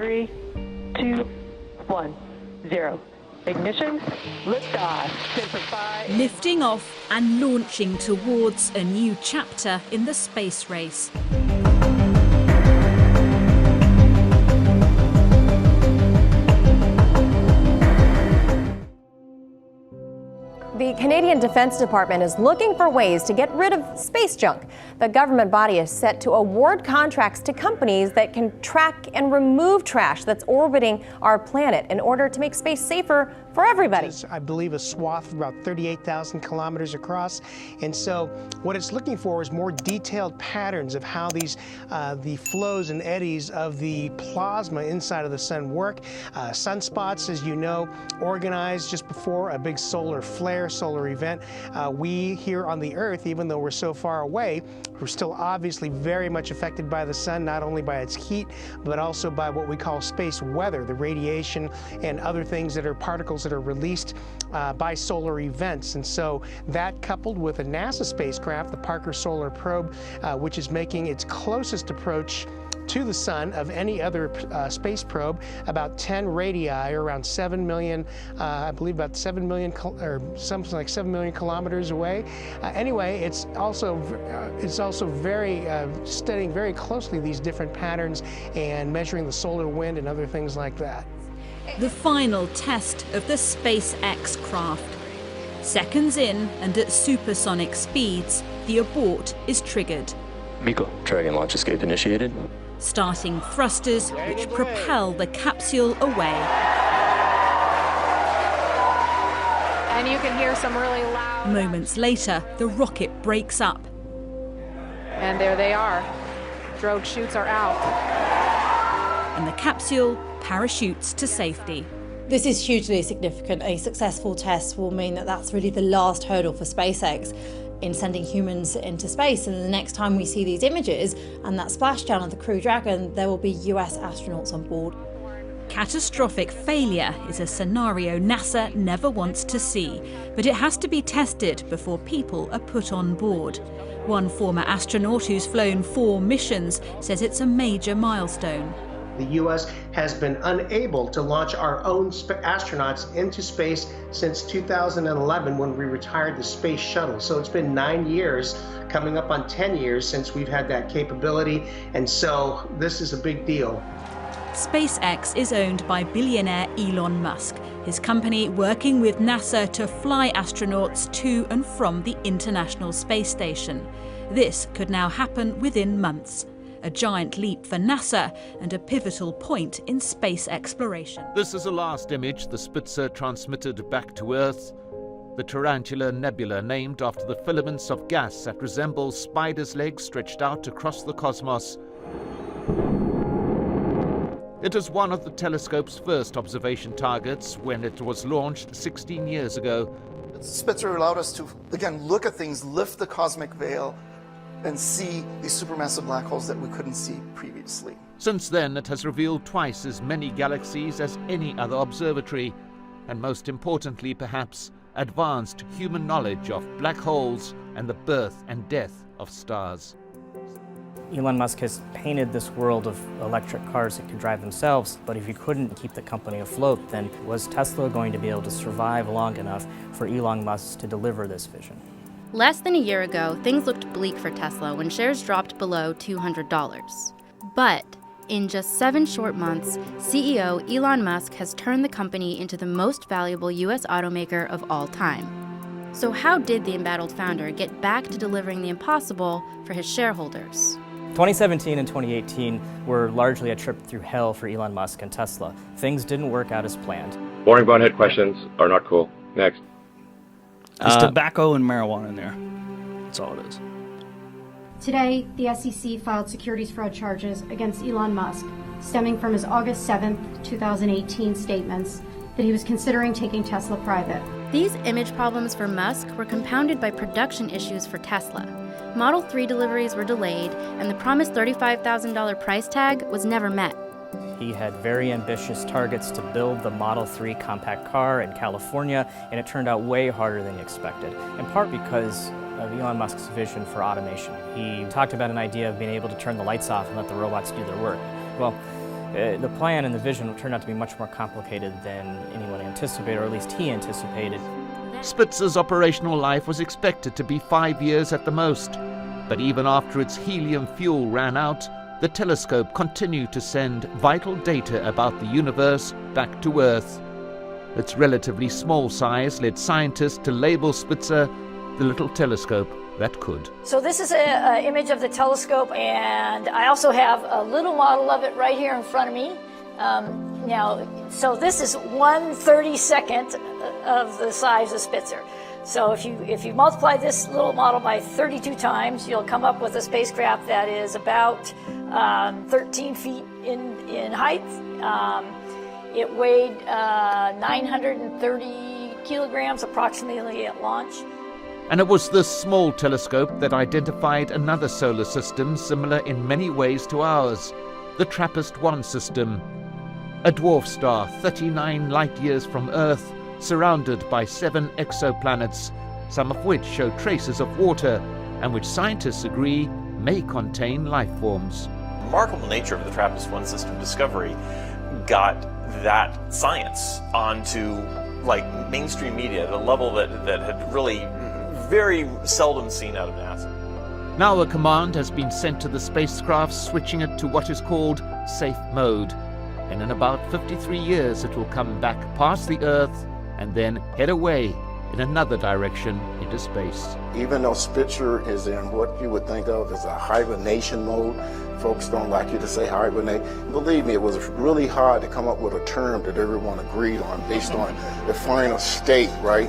3, 2, 1, 0. Ignition, liftoff. Semper Fi. Lifting off and launching towards a new chapter in the space race. The Canadian Defense Department is looking for ways to get rid of space junk. The government body is set to award contracts to companies that can track and remove trash that's orbiting our planet in order to make space safer for everybody. I believe a swath of about 38,000 kilometers across. And so what it's looking for is more detailed patterns of how these the flows and eddies of the plasma inside of the sun work. Sunspots, as you know, organized just before a big solar flare, solar event. We here on the Earth, even though we're so far away, we're still obviously very much affected by the sun, not only by its heat, but also by what we call space weather, the radiation and other things that are particles that are released by solar events. And so that, coupled with a NASA spacecraft, the Parker Solar Probe, which is making its closest approach to the sun of any other space probe, about 10 radii, or around 7 million, I believe about 7 million, or something like 7 million kilometers away. Anyway, it's also very studying very closely these different patterns and measuring the solar wind and other things like that. The final test of the SpaceX craft. Seconds in and at supersonic speeds, the abort is triggered. MECO, Dragon launch escape initiated. Starting thrusters which propel the capsule away. And you can hear some really loud... Moments later, the rocket breaks up. And there they are. Drogue chutes are out. And the capsule parachutes to safety. This is hugely significant. A successful test will mean that that's really the last hurdle for SpaceX in sending humans into space. And the next time we see these images and that splashdown of the Crew Dragon, there will be US astronauts on board. Catastrophic failure is a scenario NASA never wants to see, but it has to be tested before people are put on board. One former astronaut who's flown 4 missions says it's a major milestone. The U.S. has been unable to launch our own astronauts into space since 2011 when we retired the Space Shuttle. So it's been 9 years, coming up on 10 years since we've had that capability. And so this is a big deal. SpaceX is owned by billionaire Elon Musk, his company working with NASA to fly astronauts to and from the International Space Station. This could now happen within months. A giant leap for NASA and a pivotal point in space exploration. This is a last image the Spitzer transmitted back to Earth. The Tarantula Nebula, named after the filaments of gas that resemble spiders' legs stretched out across the cosmos. It is one of the telescope's first observation targets when it was launched 16 years ago. Spitzer allowed us to, again, look at things, lift the cosmic veil, and see these supermassive black holes that we couldn't see previously. Since then, it has revealed twice as many galaxies as any other observatory, and most importantly, perhaps, advanced human knowledge of black holes and the birth and death of stars. Elon Musk has painted this world of electric cars that could drive themselves, but if you couldn't keep the company afloat, then was Tesla going to be able to survive long enough for Elon Musk to deliver this vision? Less than a year ago, things looked bleak for Tesla when shares dropped below $200. But in just 7 short months, CEO Elon Musk has turned the company into the most valuable US automaker of all time. So how did the embattled founder get back to delivering the impossible for his shareholders? 2017 and 2018 were largely a trip through hell for Elon Musk and Tesla. Things didn't work out as planned. Boring bonehead questions are not cool. Next. There's tobacco and marijuana in there. That's all it is. Today, the SEC filed securities fraud charges against Elon Musk, stemming from his August 7, 2018 statements that he was considering taking Tesla private. These image problems for Musk were compounded by production issues for Tesla. Model 3 deliveries were delayed, and the promised $35,000 price tag was never met. He had very ambitious targets to build the Model 3 compact car in California, and it turned out way harder than he expected, in part because of Elon Musk's vision for automation. He talked about an idea of being able to turn the lights off and let the robots do their work. Well, The plan and the vision turned out to be much more complicated than anyone anticipated, or at least he anticipated. Spitzer's operational life was expected to be 5 years at the most, but even after its helium fuel ran out, the telescope continued to send vital data about the universe back to Earth. Its relatively small size led scientists to label Spitzer the little telescope that could. So this is an image of the telescope, and I also have a little model of it right here in front of me. So this is 1/32nd of the size of Spitzer. So if you multiply this little model by 32 times, you'll come up with a spacecraft that is about 13 feet in height. It weighed 930 kilograms approximately at launch. And it was this small telescope that identified another solar system similar in many ways to ours, the TRAPPIST-1 system, a dwarf star 39 light-years from Earth, surrounded by 7 exoplanets, some of which show traces of water and which scientists agree may contain life forms. The remarkable nature of the TRAPPIST-1 system discovery got that science onto mainstream media at a level that had really very seldom seen out of NASA. Now a command has been sent to the spacecraft, switching it to what is called safe mode, and in about 53 years it will come back past the Earth and then head away in another direction into space. Even though Spitzer is in what you would think of as a hibernation mode, folks don't like you to say hibernate. Believe me, it was really hard to come up with a term that everyone agreed on based on the final state, right,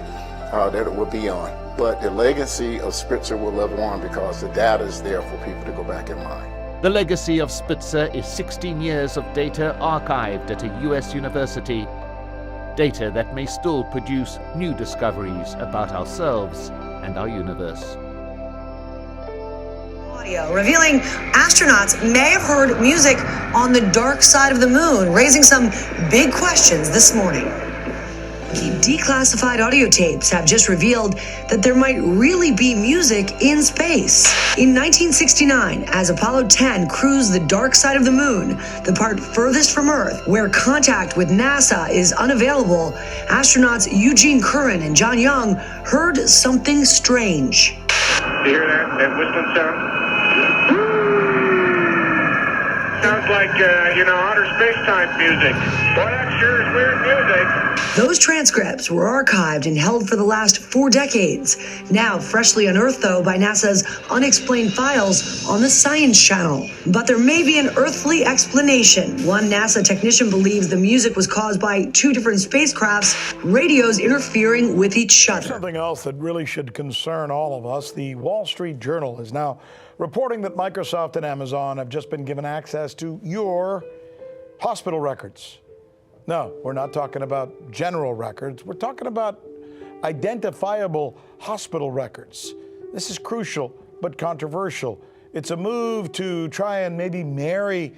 that it would be on. But the legacy of Spitzer will live on because the data is there for people to go back and mine. The legacy of Spitzer is 16 years of data archived at a US university. Data that may still produce new discoveries about ourselves and our universe. Audio revealing astronauts may have heard music on the dark side of the moon, raising some big questions this morning. Declassified audio tapes have just revealed that there might really be music in space. In 1969, as Apollo 10 cruised the dark side of the moon, the part furthest from Earth, where contact with NASA is unavailable, astronauts Eugene Curran and John Young heard something strange. You hear that whistling sound? Sounds like, outer space-time music. Boy, that sure is weird music. Those transcripts were archived and held for the last 4 decades. Now freshly unearthed, though, by NASA's Unexplained Files on the Science Channel. But there may be an earthly explanation. One NASA technician believes the music was caused by 2 different spacecrafts' radios interfering with each other. Something else that really should concern all of us. The Wall Street Journal is now reporting that Microsoft and Amazon have just been given access to your hospital records. No, we're not talking about general records. We're talking about identifiable hospital records. This is crucial but controversial. It's a move to try and maybe marry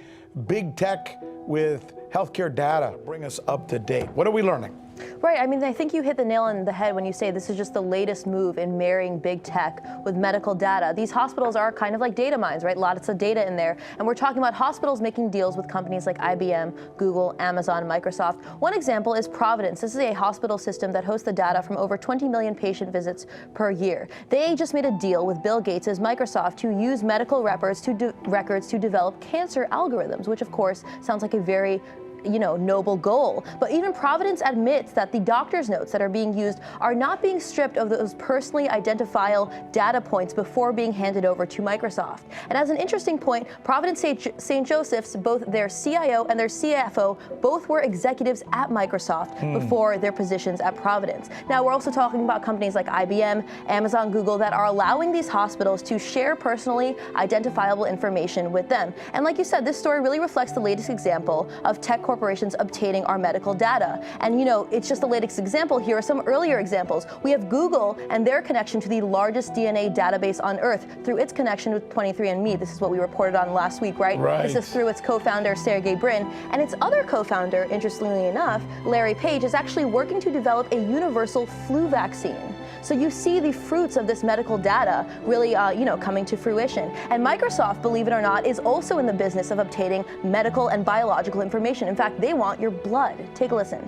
big tech with healthcare data, bring us up to date. What are we learning? Right. I mean, I think you hit the nail on the head when you say this is just the latest move in marrying big tech with medical data. These hospitals are kind of like data mines, right? Lots of data in there. And we're talking about hospitals making deals with companies like IBM, Google, Amazon, Microsoft. One example is Providence. This is a hospital system that hosts the data from over 20 million patient visits per year. They just made a deal with Bill Gates' Microsoft to use medical records to develop cancer algorithms, which of course sounds like a very noble goal. But even Providence admits that the doctor's notes that are being used are not being stripped of those personally identifiable data points before being handed over to Microsoft. And as an interesting point, Providence St. Joseph's, both their CIO and their CFO, both were executives at Microsoft before their positions at Providence. Now, we're also talking about companies like IBM, Amazon, Google that are allowing these hospitals to share personally identifiable information with them. And like you said, this story really reflects the latest example of tech corporations obtaining our medical data. And it's just the latest example. Here are some earlier examples. We have Google and their connection to the largest DNA database on Earth through its connection with 23andMe. This is what we reported on last week, right? This is through its co-founder, Sergey Brin. And its other co-founder, interestingly enough, Larry Page, is actually working to develop a universal flu vaccine. So you see the fruits of this medical data really, coming to fruition. And Microsoft, believe it or not, is also in the business of obtaining medical and biological information. In fact, they want your blood. Take a listen.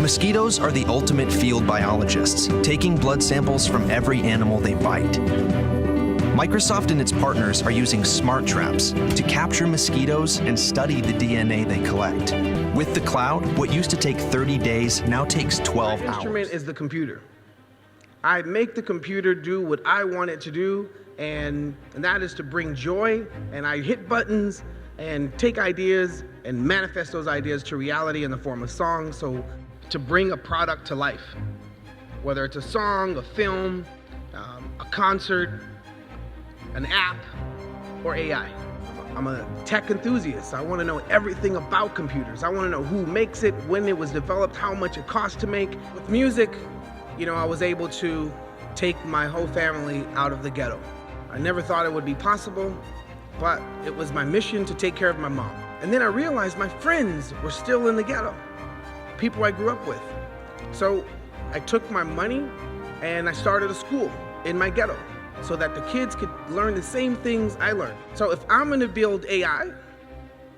Mosquitoes are the ultimate field biologists, taking blood samples from every animal they bite. Microsoft and its partners are using smart traps to capture mosquitoes and study the DNA they collect. With the cloud, what used to take 30 days now takes 12 hours. My instrument is the computer. I make the computer do what I want it to do, and that is to bring joy, and I hit buttons and take ideas and manifest those ideas to reality in the form of songs, so to bring a product to life, whether it's a song, a film, a concert, an app, or AI. I'm a tech enthusiast. I want to know everything about computers. I want to know who makes it, when it was developed, how much it costs to make. With music, I was able to take my whole family out of the ghetto. I never thought it would be possible, but it was my mission to take care of my mom. And then I realized my friends were still in the ghetto, people I grew up with. So I took my money and I started a school in my ghetto, so that the kids could learn the same things I learned. So if I'm gonna build AI,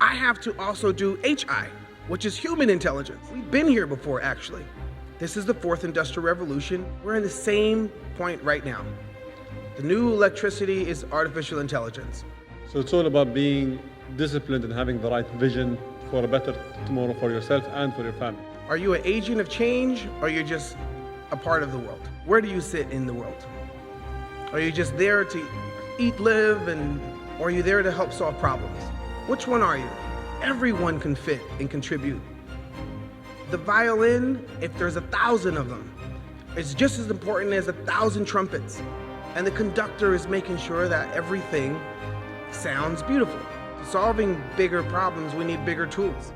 I have to also do HI, which is human intelligence. We've been here before, actually. This is the fourth industrial revolution. We're in the same point right now. The new electricity is artificial intelligence. So it's all about being disciplined and having the right vision for a better tomorrow for yourself and for your family. Are you an agent of change, or you're just a part of the world? Where do you sit in the world? Are you just there to eat, live, or are you there to help solve problems? Which one are you? Everyone can fit and contribute. The violin, if there's 1,000 of them, is just as important as 1,000 trumpets. And the conductor is making sure that everything sounds beautiful. Solving bigger problems, we need bigger tools.